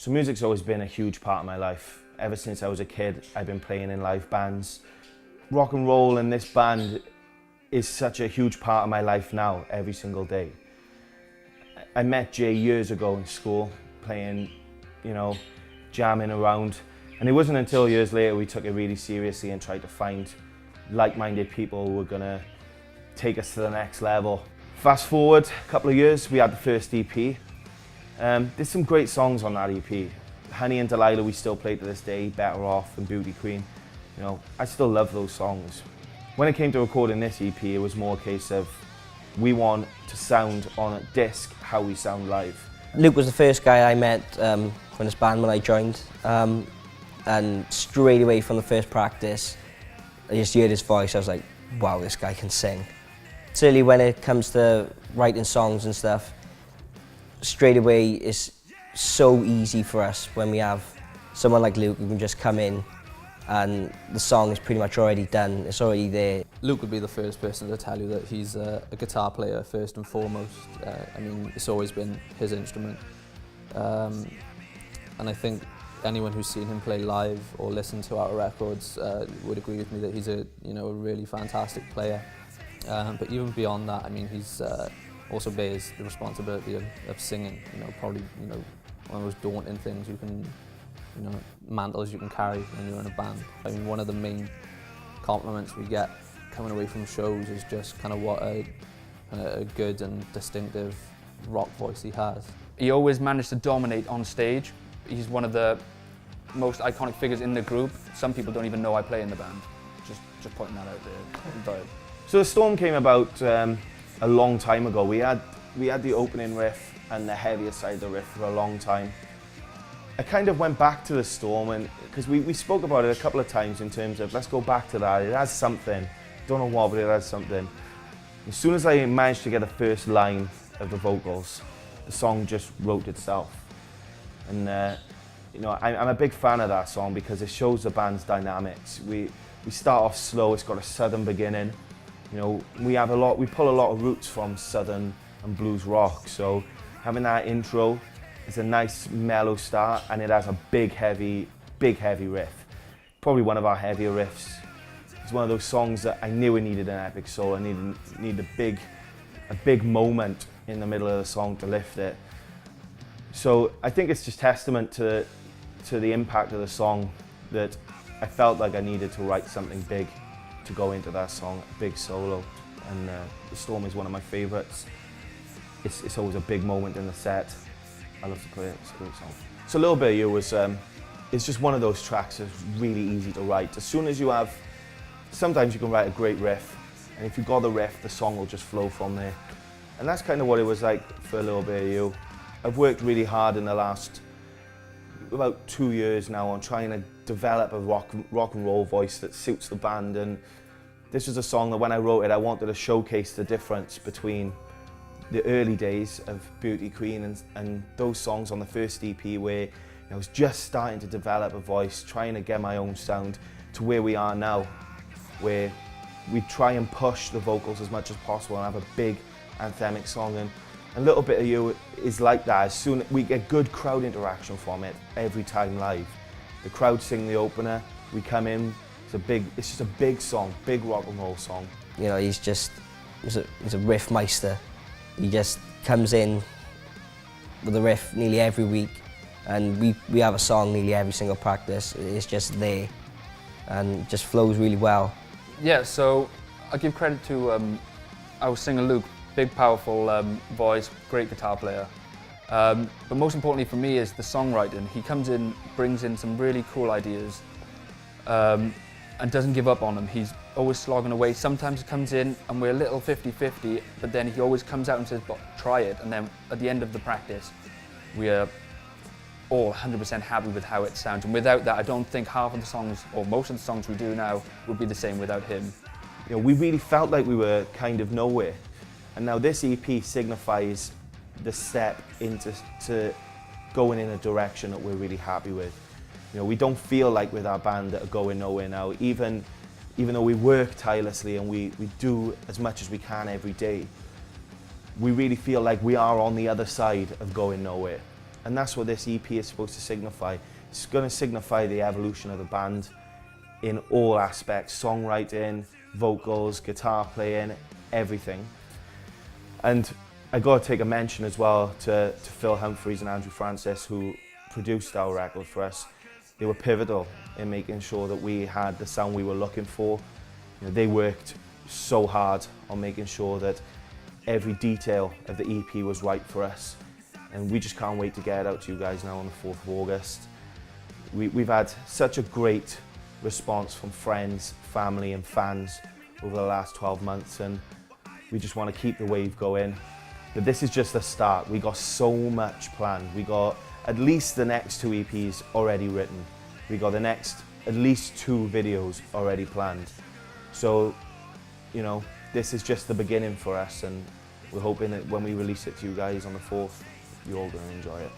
So music's always been a huge part of my life. Ever since I was a kid, I've been playing in live bands. Rock and roll and this band is such a huge part of my life now, every single day. I met Jay years ago in school, playing, jamming around. And it wasn't until years later we took it really seriously and tried to find like-minded people who were gonna take us to the next level. Fast forward a couple of years, we had the first EP. There's some great songs on that EP. Honey and Delilah we still play to this day, Better Off and Beauty Queen. I still love those songs. When it came to recording this EP, it was more a case of we want to sound on a disc how we sound live. Luke was the first guy I met from this band when I joined, and straight away from the first practice, I just heard his voice, I was like, wow, this guy can sing. Certainly when it comes to writing songs and stuff, straight away it's so easy for us when we have someone like Luke who can just come in and the song is pretty much already done, it's already there. Luke would be the first person to tell you that he's a guitar player first and foremost. It's always been his instrument. And I think anyone who's seen him play live or listened to our records would agree with me that he's a really fantastic player. But even beyond that, he's also bears the responsibility of singing. Probably one of those daunting things you can, mantles you can carry when you're in a band. One of the main compliments we get coming away from shows is just kind of what a good and distinctive rock voice he has. He always managed to dominate on stage. He's one of the most iconic figures in the group. Some people don't even know I play in the band. Just pointing that out there. So the Storm came about a long time ago. We had the opening riff and the heavier side of the riff for a long time. I kind of went back to the Storm, and because we spoke about it a couple of times in terms of let's go back to that. It has something. Don't know what, but it has something. As soon as I managed to get the first line of the vocals, the song just wrote itself. And I'm a big fan of that song because it shows the band's dynamics. We start off slow. It's got a southern beginning. We pull a lot of roots from southern and blues rock. So having that intro is a nice mellow start, and it has a big heavy riff. Probably one of our heavier riffs. It's one of those songs that I knew it needed an epic solo. I needed a big moment in the middle of the song to lift it. So I think it's just testament to the impact of the song that I felt like I needed to write something big to go into that song, a big solo. And The Storm is one of my favourites. It's always a big moment in the set. I love to play it, it's a great song. So A Little Bit of You was, it's just one of those tracks that's really easy to write. As soon as you have, sometimes you can write a great riff, and if you've got the riff, the song will just flow from there. And that's kind of what it was like for A Little Bit of You. I've worked really hard in the last about 2 years now on trying to develop a rock and roll voice that suits the band, and this was a song that when I wrote it, I wanted to showcase the difference between the early days of Beauty Queen and those songs on the first EP where I was just starting to develop a voice, trying to get my own sound, to where we are now, where we try and push the vocals as much as possible and have a big anthemic song. And A Little Bit of You is like that. As soon we get good crowd interaction from it every time live. The crowd sing the opener, we come in, it's just a big song, big rock and roll song. He's a riff meister. He just comes in with a riff nearly every week, and we have a song nearly every single practice. It's just there and just flows really well. Yeah, so I give credit to our singer Luke. Big, powerful voice, great guitar player. But most importantly for me is the songwriting. He comes in, brings in some really cool ideas, and doesn't give up on them. He's always slogging away. Sometimes he comes in and we're a little 50-50, but then he always comes out and says, try it. And then at the end of the practice, we are all 100% happy with how it sounds. And without that, I don't think half of the songs, or most of the songs we do now, would be the same without him. We really felt like we were kind of nowhere. And now this EP signifies the step into going in a direction that we're really happy with. We don't feel like with our band that are going nowhere now, even though we work tirelessly and we do as much as we can every day. We really feel like we are on the other side of going nowhere. And that's what this EP is supposed to signify. It's going to signify the evolution of the band in all aspects, songwriting, vocals, guitar playing, everything. And I got to take a mention as well to Phil Humphreys and Andrew Francis, who produced our record for us. They were pivotal in making sure that we had the sound we were looking for. You know, they worked so hard on making sure that every detail of the EP was right for us. And we just can't wait to get it out to you guys now on the 4th of August. We've had such a great response from friends, family and fans over the last 12 months, and we just want to keep the wave going. But this is just the start. We got so much planned. We got at least the next 2 EPs already written. We got the next at least 2 videos already planned. So, you know, this is just the beginning for us, and we're hoping that when we release it to you guys on the 4th, you're all going to enjoy it.